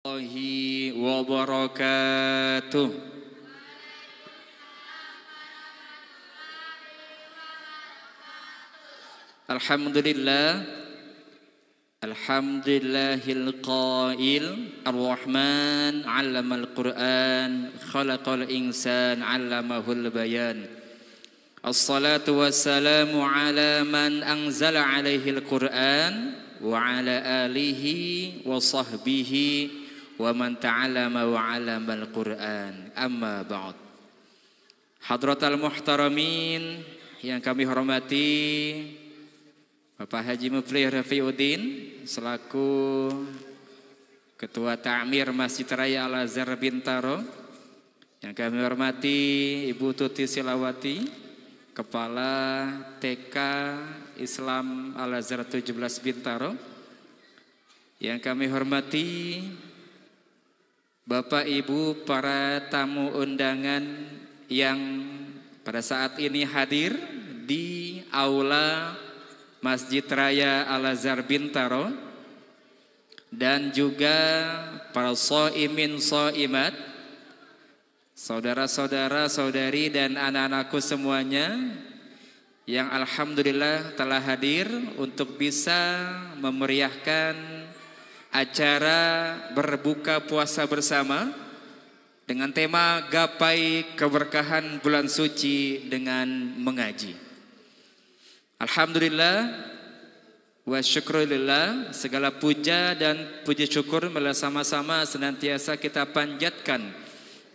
Warahmatullahi wabarakatuh. Alhamdulillah, alhamdulillahil qail ar-Rahman 'allamal Qur'an khalaqal insan 'allamahul bayan. Assalatu wassalamu ala man anzala 'alaihil Qur'an wa ala alihi wa sahbihi wa man ta'allama wa 'allamal Qur'an. Amma ba'd. Hadratal muhtaramin yang kami hormati, Bapak Haji Muflih Rafiuddin selaku Ketua Ta'mir Masjid Raya Al-Azhar Bintaro, yang kami hormati Ibu Tuti Silawati, Kepala TK Islam Al-Azhar 17 Bintaro, yang kami hormati Bapak Ibu para tamu undangan yang pada saat ini hadir di aula Masjid Raya Al-Azhar Bintaro, dan juga para shaimin shaimat, saudara-saudara, saudari dan anak-anakku semuanya yang alhamdulillah telah hadir untuk bisa memeriahkan acara berbuka puasa bersama dengan tema gapai keberkahan bulan suci dengan mengaji. Alhamdulillah wa syukurillah, segala puja dan puji syukur bersama-sama senantiasa kita panjatkan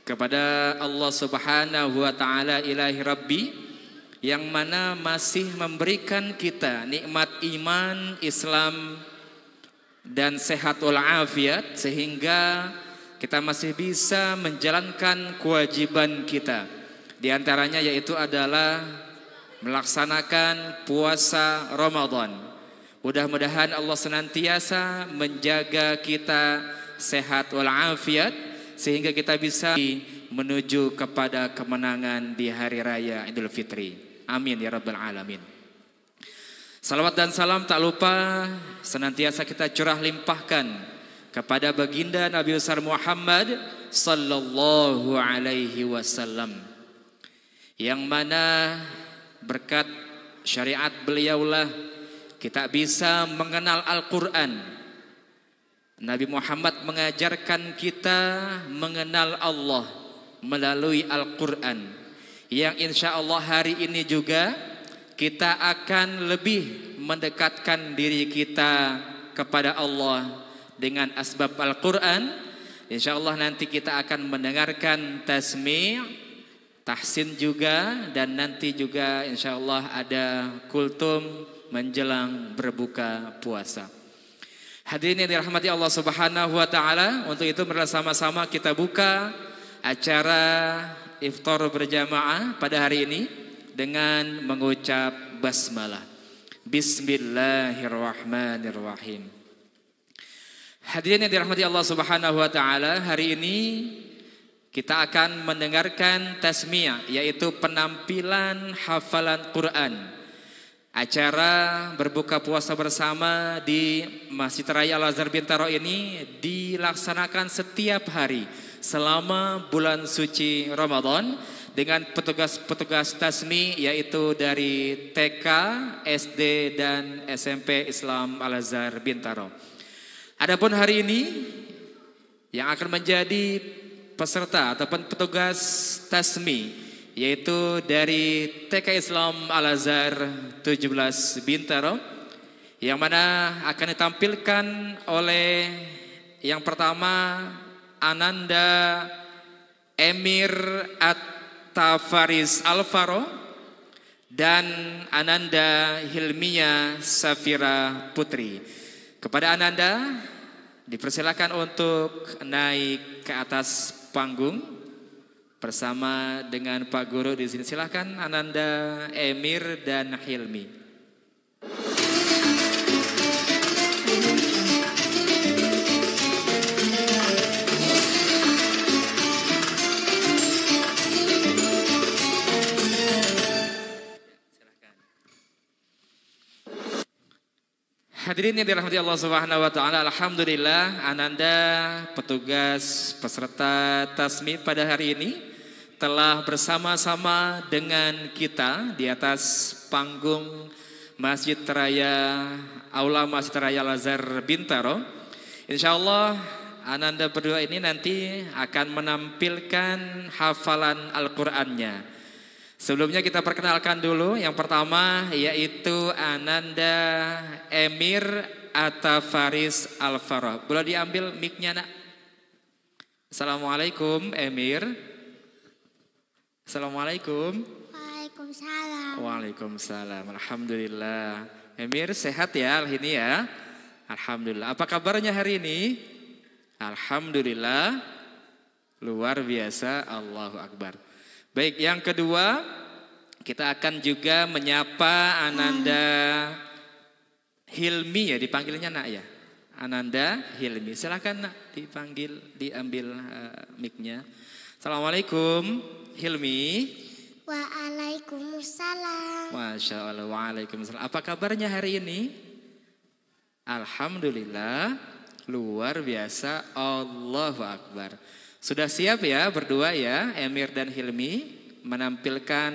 kepada Allah Subhanahu wa taala ilahi Rabbi, yang mana masih memberikan kita nikmat iman, Islam dan sehat walafiat, sehingga kita masih bisa menjalankan kewajiban kita. Di antaranya yaitu adalah melaksanakan puasa Ramadan. Mudah-mudahan Allah senantiasa menjaga kita sehat walafiat sehingga kita bisa menuju kepada kemenangan di hari raya Idul Fitri. Amin ya rabbal alamin. Salawat dan salam tak lupa senantiasa kita curah limpahkan kepada baginda Nabi besar Muhammad sallallahu alaihi wasallam, yang mana berkat syariat beliaulah kita bisa mengenal Al-Quran. Nabi Muhammad mengajarkan kita mengenal Allah melalui Al-Quran, yang insya Allah hari ini juga kita akan lebih mendekatkan diri kita kepada Allah dengan asbab Al-Quran. Insya Allah nanti kita akan mendengarkan tasmi', tahsin juga, dan nanti juga insya Allah ada kultum menjelang berbuka puasa. Hadirin yang dirahmati Allah Subhanahu wa taala, untuk itu bersama-sama kita buka acara iftar berjamaah pada hari ini dengan mengucap basmalah. Bismillahirrahmanirrahim. Hadirin yang dirahmati Allah Subhanahu wa taala, hari ini kita akan mendengarkan tasmiyah, yaitu penampilan hafalan Quran. Acara berbuka puasa bersama di Masjid Raya Al-Azhar Bintaro ini dilaksanakan setiap hari selama bulan suci Ramadan dengan petugas-petugas tasmi, yaitu dari TK, SD dan SMP Islam Al-Azhar Bintaro. Adapun hari ini yang akan menjadi peserta ataupun petugas tasmi, yaitu dari TK Islam Al-Azhar 17 Bintaro, yang mana akan ditampilkan oleh yang pertama Ananda Emir At-Tafaris Alvaro dan Ananda Hilmia Safira Putri. Kepada Ananda dipersilakan untuk naik ke atas panggung bersama dengan Pak Guru di sini. Silakan Ananda, Emir dan Hilmi. Hadirin yang dirahmati Allah Subhanahu wa taala, alhamdulillah Ananda petugas peserta tasmi pada hari ini telah bersama-sama dengan kita di atas panggung Masjid Raya Aula Masjid Raya Al-Azhar Bintaro. Insyaallah Ananda berdua ini nanti akan menampilkan hafalan Al-Qur'annya. Sebelumnya kita perkenalkan dulu, yang pertama yaitu Ananda Emir Atafaris Al-Farah. Boleh diambil mic-nya nak? Assalamualaikum Emir. Assalamualaikum. Waalaikumsalam. Waalaikumsalam. Alhamdulillah. Emir sehat ya hari ini ya? Alhamdulillah. Apa kabarnya hari ini? Alhamdulillah. Luar biasa. Allahu Akbar. Baik, yang kedua kita akan juga menyapa Ananda Hilmi ya, dipanggilnya nak ya. Ananda Hilmi, silakan nak diambil mic-nya. Assalamualaikum Hilmi. Waalaikumsalam. Masya Allah, waalaikumsalam. Apa kabarnya hari ini? Alhamdulillah, luar biasa. Allahu Akbar. Sudah siap ya berdua ya, Emir dan Hilmi menampilkan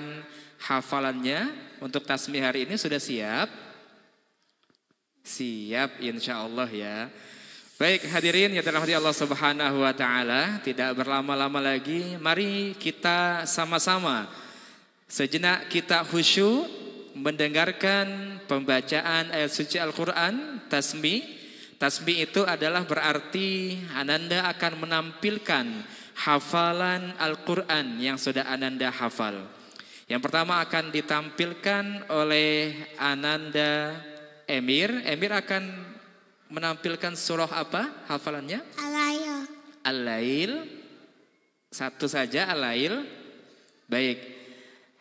hafalannya untuk tasbih hari ini, sudah siap? Siap insya Allah ya. Baik hadirin yang dirahmati Allah Subhanahu wa taala, tidak berlama-lama lagi, mari kita sama-sama sejenak kita khusyuk mendengarkan pembacaan ayat suci Al-Qur'an tasbih. Tasbih itu adalah berarti Ananda akan menampilkan hafalan Al-Quran yang sudah Ananda hafal. Yang pertama akan ditampilkan oleh Ananda Emir. Emir akan menampilkan surah apa hafalannya? Al-Lail. Al-Lail. Satu saja Al-Lail. Baik.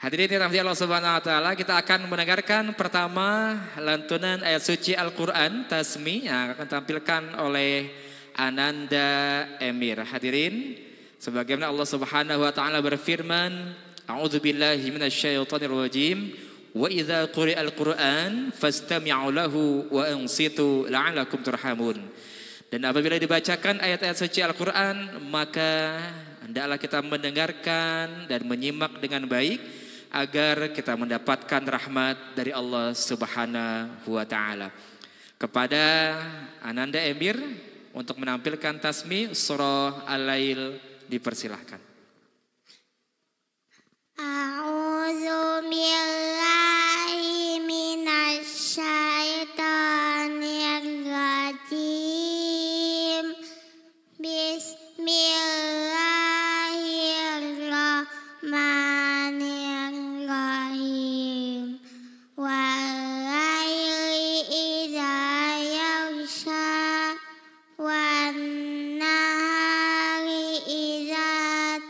Hadirin yang dirahmati Allah Subhanahu wa taala, kita akan mendengarkan pertama lantunan ayat suci Al-Qur'an tasmi yang akan ditampilkan oleh Ananda Emir. Hadirin, sebagaimana Allah Subhanahu wa taala berfirman, A'udzubillahi minasyaitonir rajim, wa idza quri'al Qur'an fastami'u lahu wa ansitu la'allakum turhamun. Dan apabila dibacakan ayat-ayat suci Al-Qur'an, maka hendaklah kita mendengarkan dan menyimak dengan baik agar kita mendapatkan rahmat dari Allah Subhanahu wa taala. Kepada Ananda Emir untuk menampilkan tasmi surah Al-Lail, dipersilahkan. A'udzu billahi minasyaitonir rajim. Bismillahirrahmanirrahim. Wal-laili idza yaghsha wan-nahari idza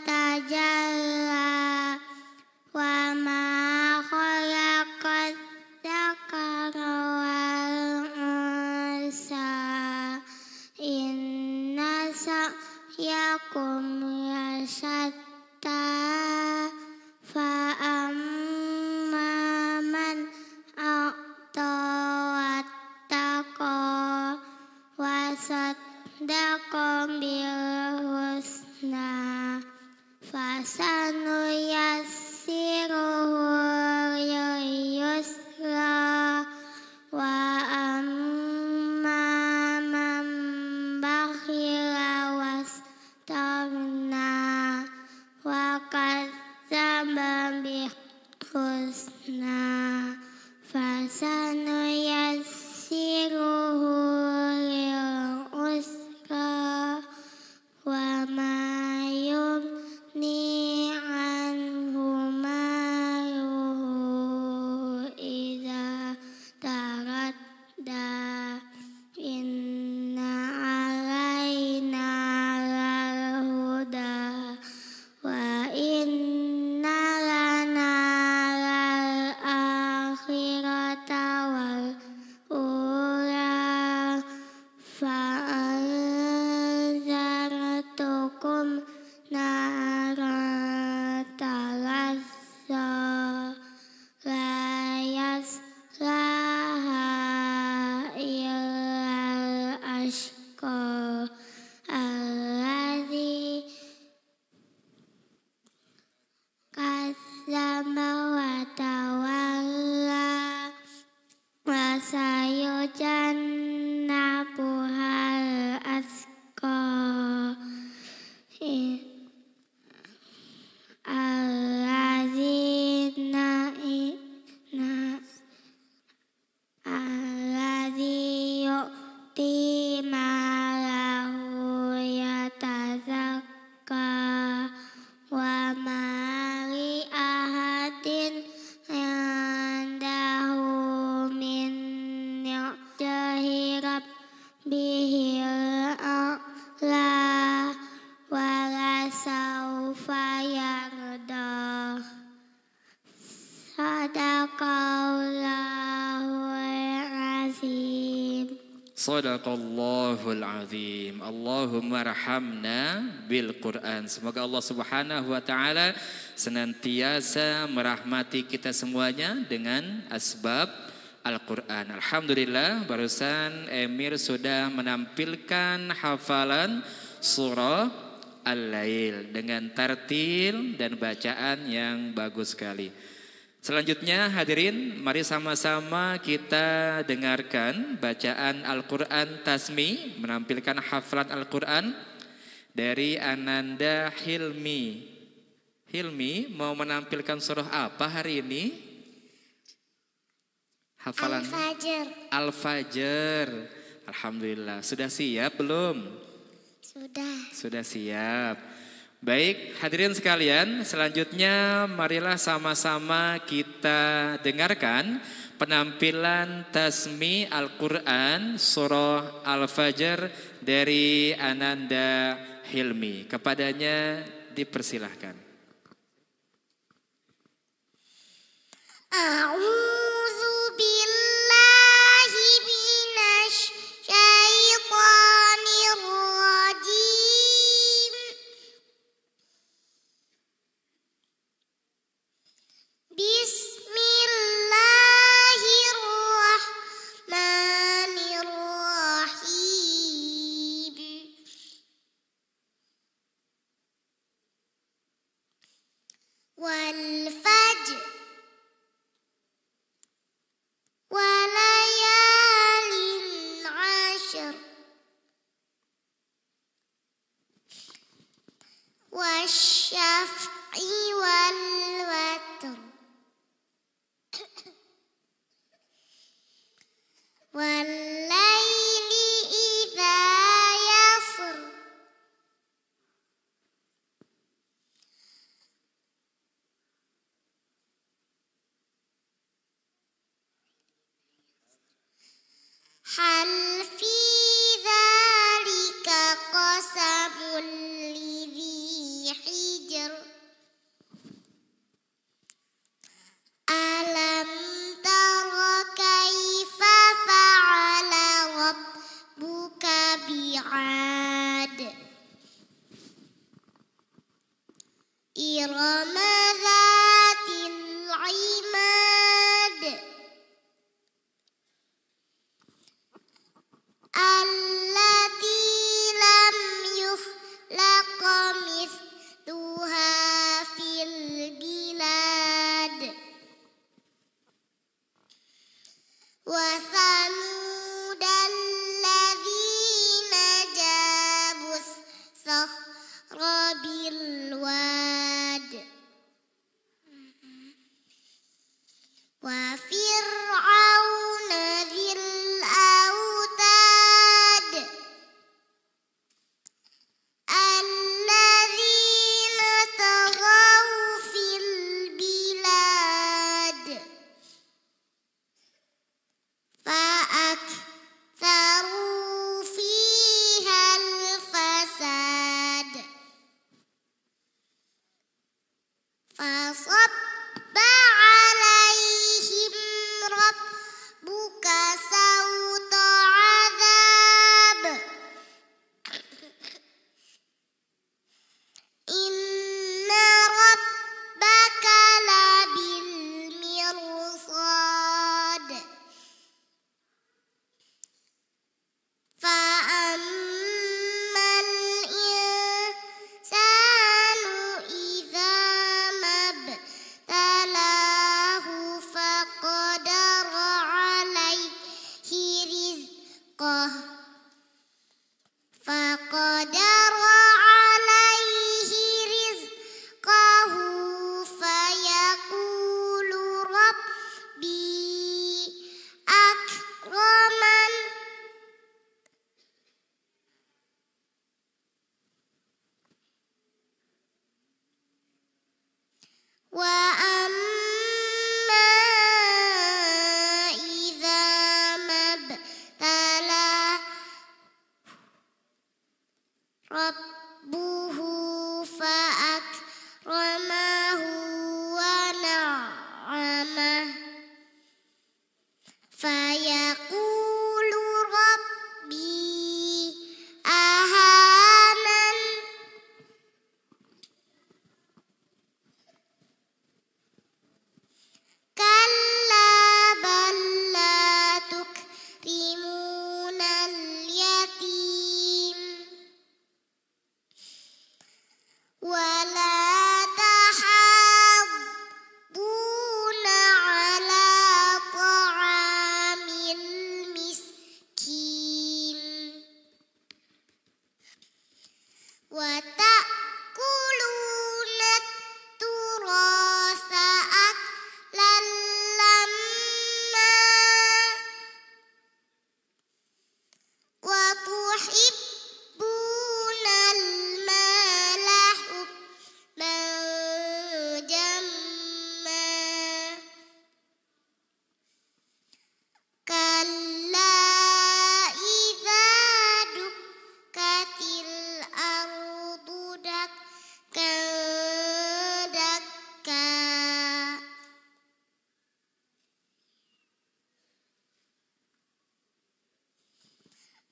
tajalla wa ma khalaqad dzakara wal unsa inna sa'yakum lasatta fa amma man a'ta wattaqa wa saddaqa bil husna fasanuyassiruhu lil yusra wa amma man bakhila wastaghna wa kadzdzaba bil husna fasanuyassiruhu lil usra wa ma yumni anhu maluhu idza taradda inna alaina lal huda wa inna lana lal akhirata wal Shadaqallahul azim. Allahumma rahamna bil Quran. Semoga Allah Subhanahu wa taala senantiasa merahmati kita semuanya dengan asbab Al-Quran. Alhamdulillah, barusan Emir sudah menampilkan hafalan surah Al-Lail dengan tartil dan bacaan yang bagus sekali. Selanjutnya hadirin, mari sama-sama kita dengarkan bacaan Al-Quran Tasmi, menampilkan hafalan Al-Quran dari Ananda Hilmi. Hilmi mau menampilkan surah apa hari ini? Hafalan Al-Fajr. Al-Fajr. Alhamdulillah. Sudah siap belum? Sudah siap. Baik, hadirin sekalian, selanjutnya marilah sama-sama kita dengarkan penampilan tasmi Al-Quran surah Al-Fajr dari Ananda Hilmi. Kepadanya dipersilahkan. A'udzu billahi minasy syaithanir rajim. Bismillahirrahmanirrahim. Wal fajr walayalin ashr wasyaf'i wal watr wal laili idza yasr hal fi dzalika qasamul lidzi hijr alam tara kaifa fa'ala rabbuka bi'ad irama dzatil imad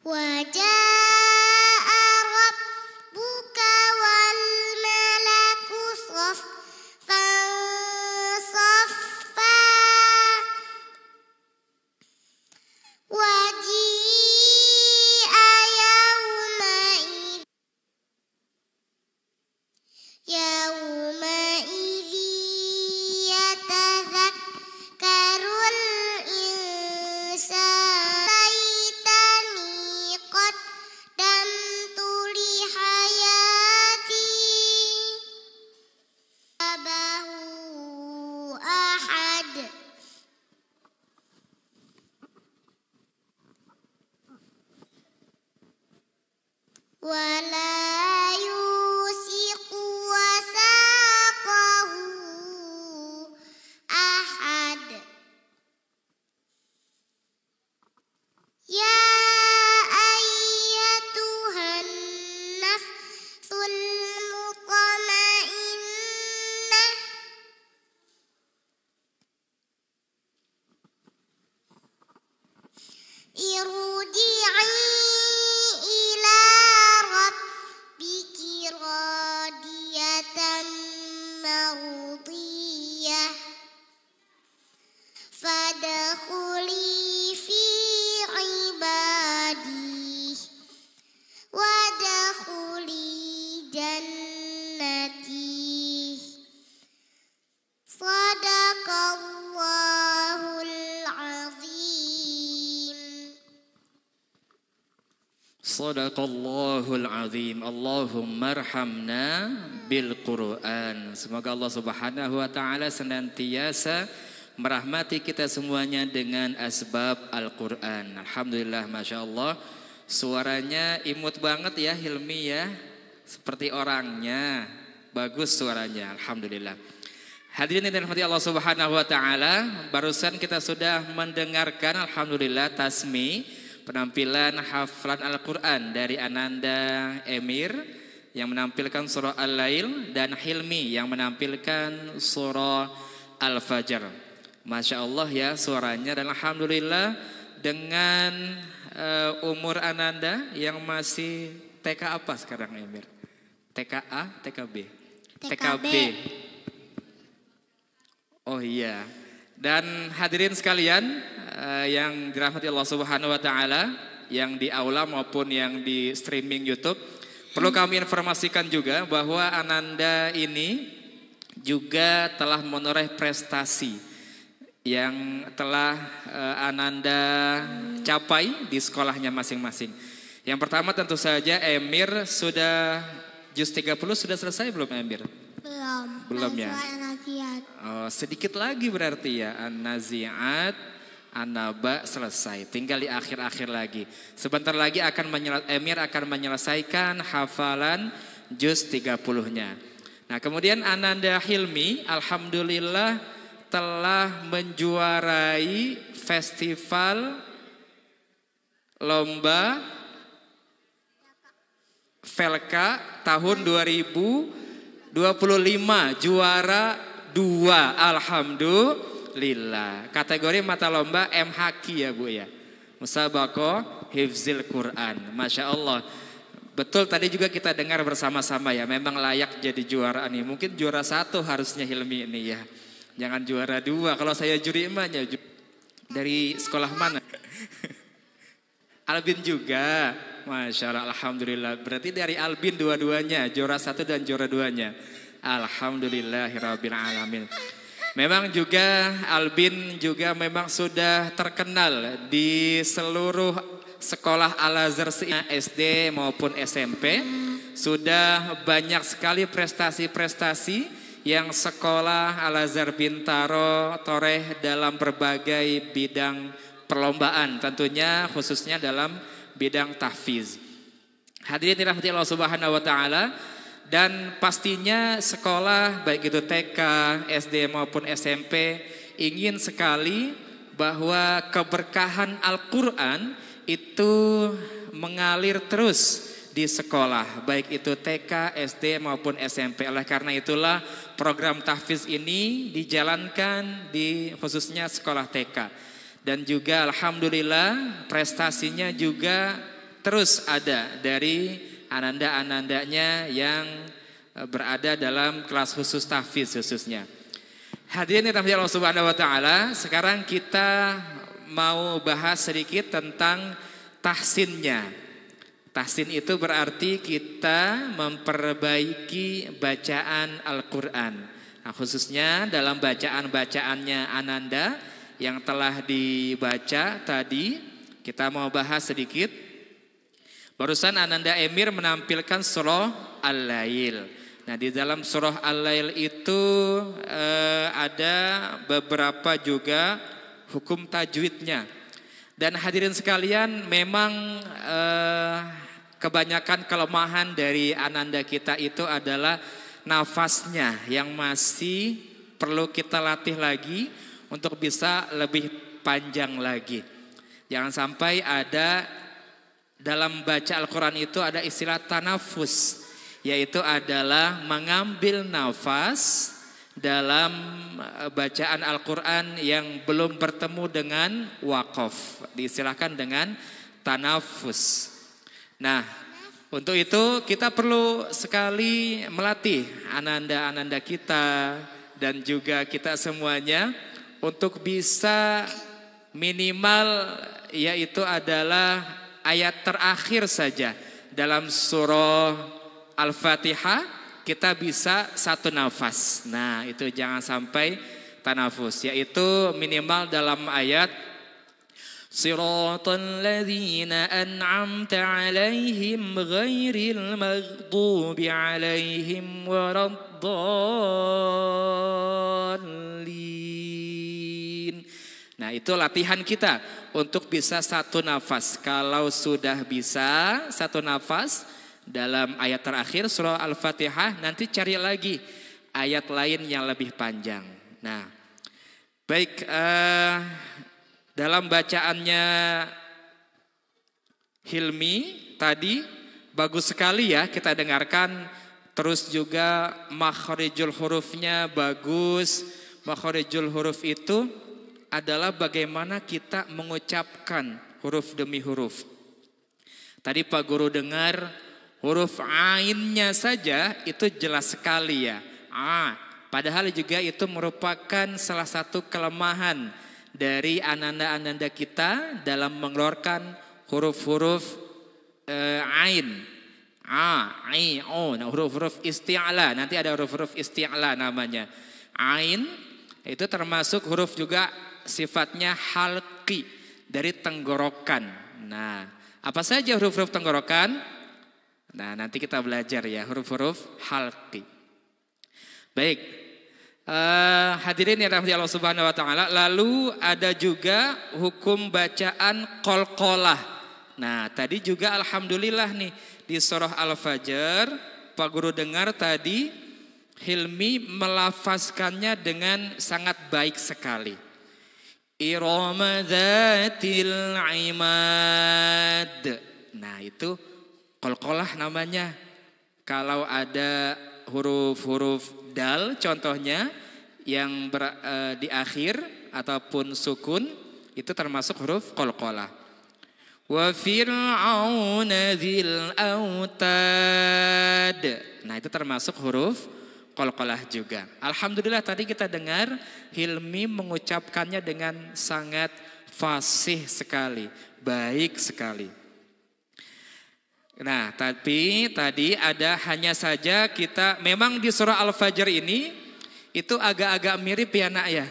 وجاء ربك والملك صفا صفا وجيء يومئذ يتذكر الإنسان ليتني قدمت لحياتي أبه أحد ولا يوثق وثاقه أحد يا أيتها النفس المطمئنة ارجعي إلى ربك راضية مرضية فادخلي في عبادي وادخلي جنتي صدق الله العظيم. Sadaqallahul azim. Allahumma arhamna bil Quran. Semoga Allah Subhanahu wa taala senantiasa merahmati kita semuanya dengan asbab Al-Quran. Alhamdulillah, Masya Allah. Suaranya imut banget ya Hilmi ya. Seperti orangnya. Bagus suaranya, Alhamdulillah. Hadirin yang dirahmati Allah Subhanahu wa taala, barusan kita sudah mendengarkan Alhamdulillah tasmi penampilan hafalan Al-Quran dari Ananda Emir yang menampilkan surah Al-Lail dan Hilmi yang menampilkan surah Al-Fajr. Masya Allah ya suaranya, dan Alhamdulillah dengan umur Ananda yang masih TK apa sekarang Emir? TKA, TKB? TKB. Oh iya. Dan hadirin sekalian yang dirahmati Allah Subhanahu wa taala, yang di aula maupun yang di streaming YouTube, perlu kami informasikan juga bahwa Ananda ini juga telah menoreh prestasi yang telah Ananda capai di sekolahnya masing-masing. Yang pertama tentu saja Emir sudah juz 30 sudah selesai belum Emir? Belum ya. Oh, sedikit lagi berarti ya. An-Nazi'at, An-Naba selesai. Tinggal di akhir-akhir lagi. Sebentar lagi Emir akan menyelesaikan hafalan juz 30-nya. Nah, kemudian Ananda Hilmi alhamdulillah telah menjuarai festival lomba Velka tahun 2025, juara 2, alhamdulillah. Kategori mata lomba MHQ ya Bu ya, Musabaqah Hifzil Quran. Masya Allah. Betul, tadi juga kita dengar bersama-sama ya, memang layak jadi juara nih. Mungkin juara 1 harusnya Hilmi ini ya, jangan juara 2. Kalau saya juri emangnya dari sekolah mana? Albin juga, Masya Allah, alhamdulillah. Berarti dari Albin dua-duanya, juara 1 dan juara 2-nya. Alhamdulillahirabbil alamin. Memang juga Albin juga memang sudah terkenal di seluruh sekolah Al-Azhar SD maupun SMP. Sudah banyak sekali prestasi-prestasi yang sekolah Al-Azhar Bintaro toreh dalam berbagai bidang perlombaan, tentunya khususnya dalam bidang tahfiz. Hadirin dirahmati Allah Subhanahu wa taala, dan pastinya sekolah baik itu TK, SD maupun SMP ingin sekali bahwa keberkahan Al-Qur'an itu mengalir terus di sekolah, baik itu TK, SD maupun SMP. Oleh karena itulah program tahfiz ini dijalankan di khususnya sekolah TK. Dan juga alhamdulillah prestasinya juga terus ada dari ananda-anandanya yang berada dalam kelas khusus tahfiz khususnya. Hadirin yang dirahmati Allah Subhanahu wa taala, sekarang kita mau bahas sedikit tentang tahsinnya. Tahsin itu berarti kita memperbaiki bacaan Al-Qur'an. Nah, khususnya dalam bacaan-bacaannya ananda yang telah dibaca tadi, kita mau bahas sedikit. Barusan Ananda Emir menampilkan surah Al-Lail. Nah, di dalam surah Al-Lail itu ada beberapa juga hukum tajwidnya. Dan hadirin sekalian, memang kebanyakan kelemahan dari ananda kita itu adalah nafasnya yang masih perlu kita latih lagi untuk bisa lebih panjang lagi. Jangan sampai ada dalam baca Al-Quran itu ada istilah tanafus, yaitu adalah mengambil nafas dalam bacaan Al-Quran yang belum bertemu dengan waqaf, diistilahkan dengan tanafus. Nah, untuk itu kita perlu sekali melatih ananda-ananda kita dan juga kita semuanya untuk bisa minimal yaitu adalah ayat terakhir saja dalam surah Al-Fatihah kita bisa satu nafas. Nah, itu jangan sampai tanafus, yaitu minimal dalam ayat Siratal ladzina an'amta 'alaihim ghairil maghdubi 'alaihim waraddallin. Nah, itu latihan kita untuk bisa satu nafas. Kalau sudah bisa satu nafas dalam ayat terakhir surah Al-Fatihah, nanti cari lagi ayat lain yang lebih panjang. Nah, baik, dalam bacaannya Hilmi tadi bagus sekali ya kita dengarkan. Terus juga makharijul hurufnya bagus. Makharijul huruf itu adalah bagaimana kita mengucapkan huruf demi huruf. Tadi Pak Guru dengar huruf ainnya saja itu jelas sekali ya. Padahal juga itu merupakan salah satu kelemahan dari ananda-ananda kita dalam mengeluarkan huruf-huruf ain. Nah, huruf-huruf isti'la. Nanti ada huruf-huruf isti'la namanya. Ain itu termasuk huruf juga sifatnya halqi, dari tenggorokan. Nah, apa saja huruf-huruf tenggorokan? Nah, nanti kita belajar ya huruf-huruf halqi. Baik, hadirin yang dirahmati Allah Subhanahu wa taala, lalu ada juga hukum bacaan qalqalah. Nah, tadi juga alhamdulillah nih di surah Al-Fajr Pak Guru dengar tadi Hilmi melafazkannya dengan sangat baik sekali. Irama dzatil imad. Nah, itu qalqalah namanya. Kalau ada huruf-huruf dal contohnya yang di akhir ataupun sukun itu termasuk huruf qalqalah. Wa fir'auna dzil autad. Nah, itu termasuk huruf qalqalah juga. Alhamdulillah tadi kita dengar Hilmi mengucapkannya dengan sangat fasih sekali, baik sekali. Nah, tapi tadi ada hanya saja kita memang di surah Al-Fajr ini itu agak-agak mirip ya nak ya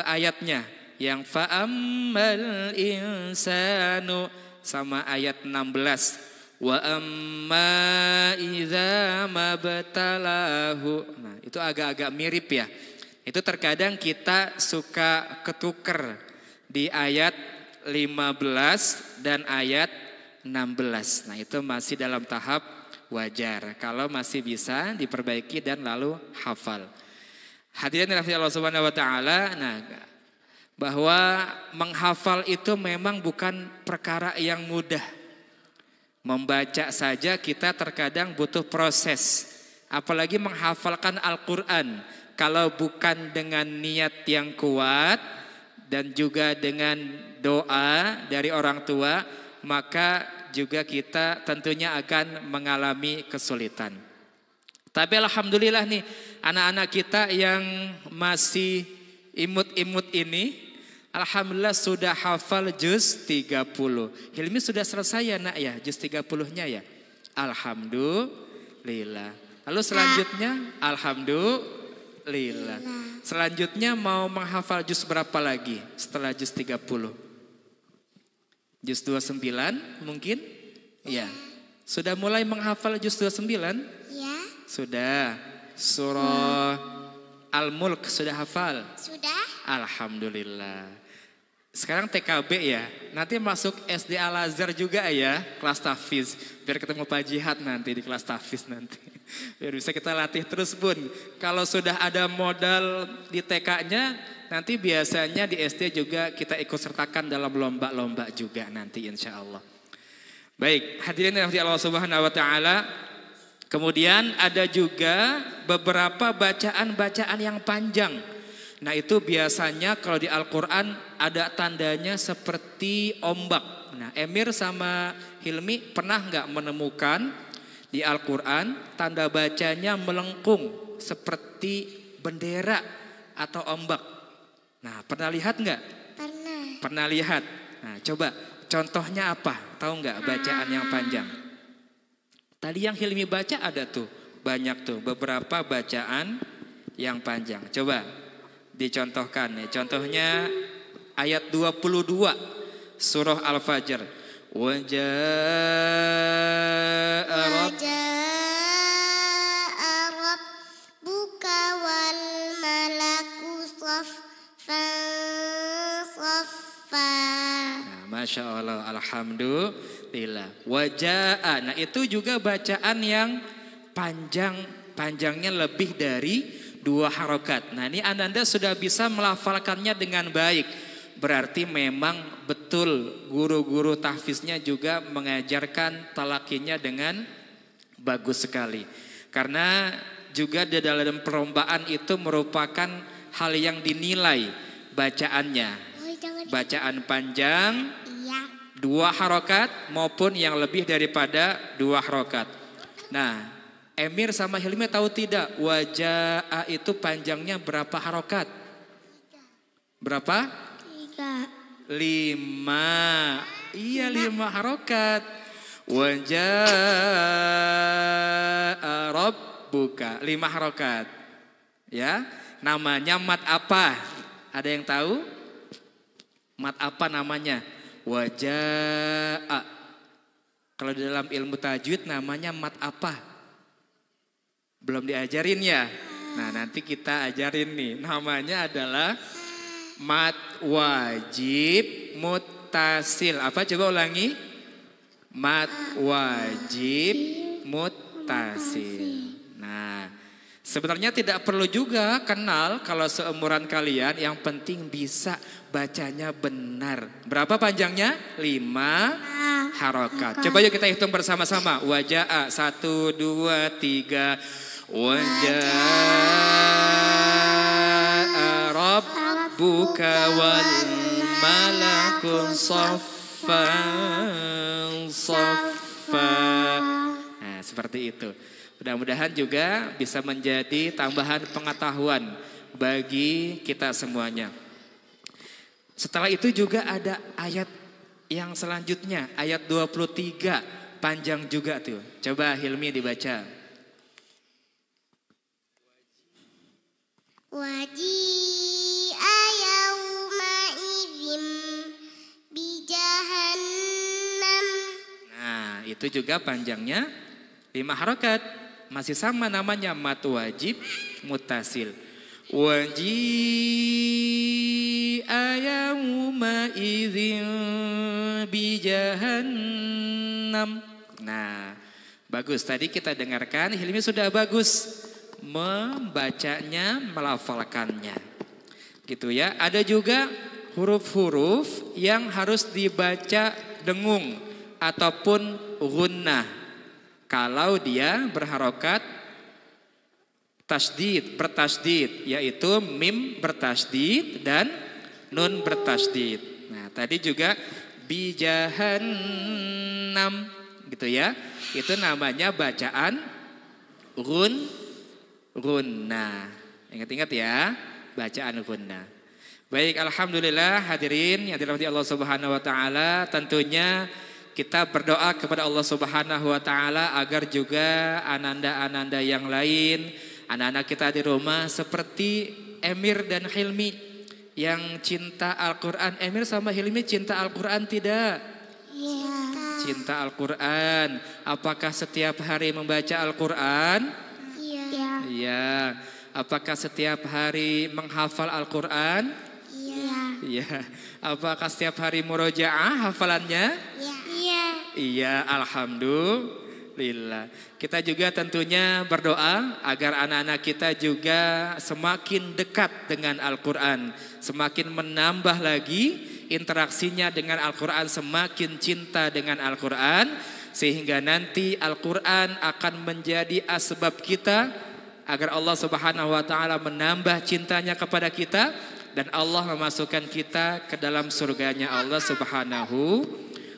ayatnya. Yang fa'ammal insanu sama ayat 16. Wa amma idza mabtalahu. Nah, itu agak-agak mirip ya. Itu terkadang kita suka ketuker di ayat 15 dan ayat 16. Nah, itu masih dalam tahap wajar. Kalau masih bisa diperbaiki dan lalu hafal. Hadirin dirahmati Allah Subhanahu wa taala. Nah, bahwa menghafal itu memang bukan perkara yang mudah. Membaca saja kita terkadang butuh proses. Apalagi menghafalkan Al-Quran. Kalau bukan dengan niat yang kuat dan juga dengan doa dari orang tua, maka juga kita tentunya akan mengalami kesulitan. Tapi alhamdulillah nih anak-anak kita yang masih imut-imut ini, alhamdulillah sudah hafal juz 30. Hilmi sudah selesai ya nak ya, juz 30-nya ya. Alhamdulillah. Lalu selanjutnya alhamdulillah. Selanjutnya mau menghafal juz berapa lagi setelah juz 30? Juz 29 mungkin? Ya. Sudah mulai menghafal juz 29? Ya. Sudah. Surah Al-Mulk sudah hafal? Sudah. Alhamdulillah. Sekarang TKB ya. Nanti masuk SD Al-Azhar juga ya, kelas tahfiz. Biar ketemu Pak Jihad nanti di kelas tahfiz nanti. Biar bisa kita latih terus Bun. Kalau sudah ada modal di TK-nya, nanti biasanya di SD juga kita ikut sertakan dalam lomba-lomba juga nanti insya Allah. Baik, hadirin yang dirahmati Allah Subhanahu wa taala. Kemudian ada juga beberapa bacaan-bacaan yang panjang. Nah itu biasanya kalau di Al-Quran ada tandanya seperti ombak. Nah Emir sama Hilmi pernah nggak menemukan di Al-Quran tanda bacanya melengkung seperti bendera atau ombak? Nah pernah lihat nggak? Pernah. Pernah lihat. Nah coba contohnya apa? Tahu nggak bacaan yang panjang? Tadi yang Hilmi baca ada tuh, banyak tuh beberapa bacaan yang panjang. Coba dicontohkan nih. Contohnya ayat 22 surah Al-Fajr. Wajaa rabbuka wal malaku saffan saffa. Nah, Masya Allah, alhamdulillah. Wajaa. Nah itu juga bacaan yang panjangnya lebih dari 2 harokat. Nah ini Anda sudah bisa melafalkannya dengan baik. Berarti memang betul guru-guru tahfiznya juga mengajarkan talakinya dengan bagus sekali. Karena juga di dalam perlombaan itu merupakan hal yang dinilai bacaannya. Bacaan panjang, Iya. 2 harokat maupun yang lebih daripada 2 harokat. Nah, Emir sama Hilmi tahu tidak wajaa itu panjangnya berapa harokat? Berapa? 3. 5. Iya 5 harokat. Wajaa rabbuka 5 harokat. Ya, namanya mat apa? Ada yang tahu? Mat apa namanya? Wajaa. Kalau di dalam ilmu tajwid namanya mat apa? Belum diajarin ya? Nah nanti kita ajarin nih. Namanya adalah mat wajib muttasil. Apa coba ulangi? Mat wajib muttasil. Nah sebenarnya tidak perlu juga kenal kalau seumuran kalian. Yang penting bisa bacanya benar. Berapa panjangnya? 5 harokat. Coba yuk kita hitung bersama-sama. Wajaa 1, 2, 3. Wajaa rabbuka wal malaku saffan saffa. Nah seperti itu. Mudah-mudahan juga bisa menjadi tambahan pengetahuan bagi kita semuanya. Setelah itu juga ada ayat yang selanjutnya, ayat 23, panjang juga tuh. Coba Hilmi dibaca. Waji'a yawma idzin bijahannam. Nah itu juga panjangnya 5 harokat. Masih sama namanya mat wajib muttasil. Waji'a yawma idzin bijahannam. Nah bagus, tadi kita dengarkan Hilmi sudah bagus membacanya, melafalkannya. Gitu ya. Ada juga huruf-huruf yang harus dibaca dengung ataupun gunnah. Kalau dia berharokat tasdid, bertasdid, yaitu mim bertasdid dan nun bertasdid. Nah, tadi juga bijahannam gitu ya. Itu namanya bacaan gunnah. Ingat-ingat ya, bacaan gunnah. Baik, alhamdulillah hadirin yang dirahmati Allah Subhanahu wa taala, tentunya kita berdoa kepada Allah Subhanahu wa taala agar juga ananda-ananda yang lain, anak-anak kita di rumah seperti Emir dan Hilmi yang cinta Al-Quran. Emir sama Hilmi cinta Al-Quran tidak? Cinta Al-Quran. Apakah setiap hari membaca Al-Quran? Iya. Apakah setiap hari menghafal Al-Quran? Iya. Apakah setiap hari murojaah hafalannya? Iya, alhamdulillah. Kita juga tentunya berdoa agar anak-anak kita juga semakin dekat dengan Al-Quran, semakin menambah lagi interaksinya dengan Al-Quran, semakin cinta dengan Al-Quran, sehingga nanti Al-Quran akan menjadi asbab kita agar Allah Subhanahu wa taala menambah cintanya kepada kita dan Allah memasukkan kita ke dalam surganya Allah Subhanahu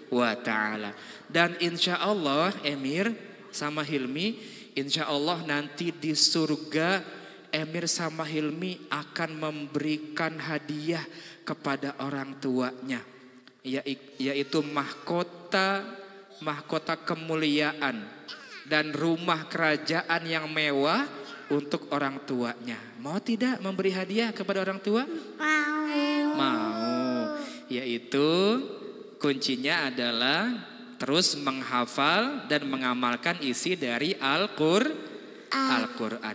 wa taala. Dan insya Allah Emir sama Hilmi, insya Allah nanti di surga Emir sama Hilmi akan memberikan hadiah kepada orang tuanya, yaitu mahkota kemuliaan dan rumah kerajaan yang mewah untuk orang tuanya. Mau tidak memberi hadiah kepada orang tua? Mau. Yaitu kuncinya adalah terus menghafal dan mengamalkan isi dari Al-Quran.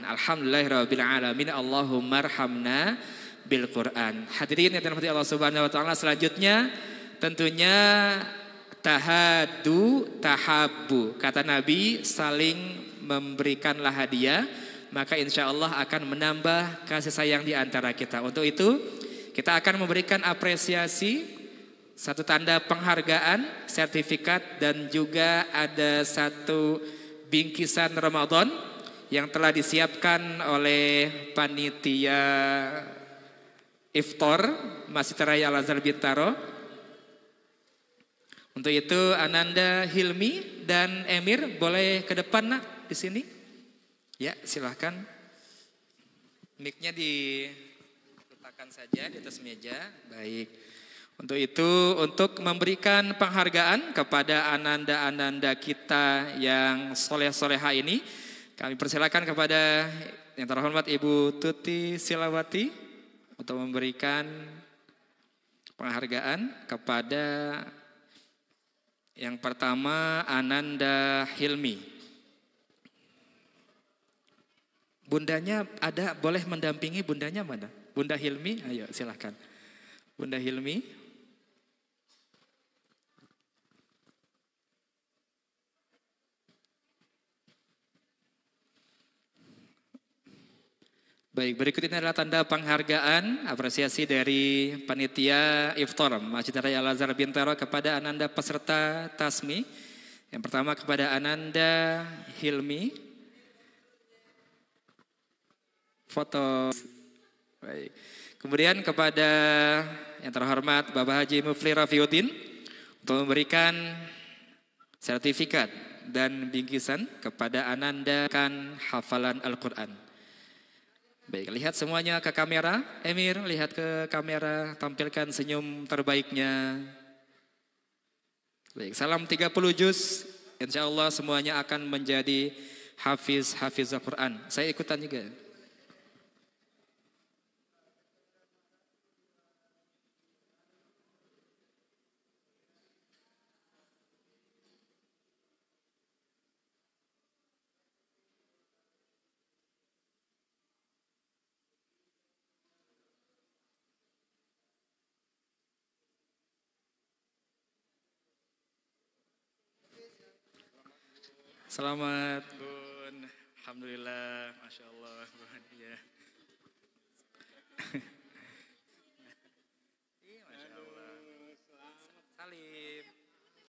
Alhamdulillahirabbil alamin. Allahumma arhamna bil Quran. Hadirin yang dirahmati Allah Subhanahu wa taala, selanjutnya tentunya tahadu tahabbu. Kata Nabi, saling memberikanlah hadiah, maka insya Allah akan menambah kasih sayang di antara kita. Untuk itu kita akan memberikan apresiasi, satu tanda penghargaan, sertifikat, dan juga ada satu bingkisan Ramadan yang telah disiapkan oleh panitia Iftar Masjid Raya Al-Azhar Bintaro. Untuk itu Ananda, Hilmi, dan Emir boleh ke depan nak di sini. Ya, silahkan. Mic-nya diletakkan saja di atas meja. Baik. Untuk itu, untuk memberikan penghargaan kepada ananda-ananda kita yang soleh-soleha ini, kami persilakan kepada yang terhormat Ibu Tuti Silawati untuk memberikan penghargaan kepada yang pertama Ananda Hilmi. Bundanya ada, boleh mendampingi bundanya mana? Bunda Hilmi, ayo silahkan. Bunda Hilmi. Baik, berikut ini adalah tanda penghargaan apresiasi dari panitia Iftar Masjid Raya Al-Azhar Bintaro kepada ananda peserta tasmi. Yang pertama kepada Ananda Hilmi. Foto. Baik. Kemudian kepada yang terhormat Bapak Haji Mufli Rafiuddin untuk memberikan sertifikat dan bingkisan kepada Ananda kan hafalan Al-Quran. Baik, lihat semuanya ke kamera. Emir, lihat ke kamera, tampilkan senyum terbaiknya. Baik, salam 30 juz. Insya Allah semuanya akan menjadi hafiz Al-Quran. Saya ikutan juga. Selamat Bun, alhamdulillah, masya Allah Bun. Ya.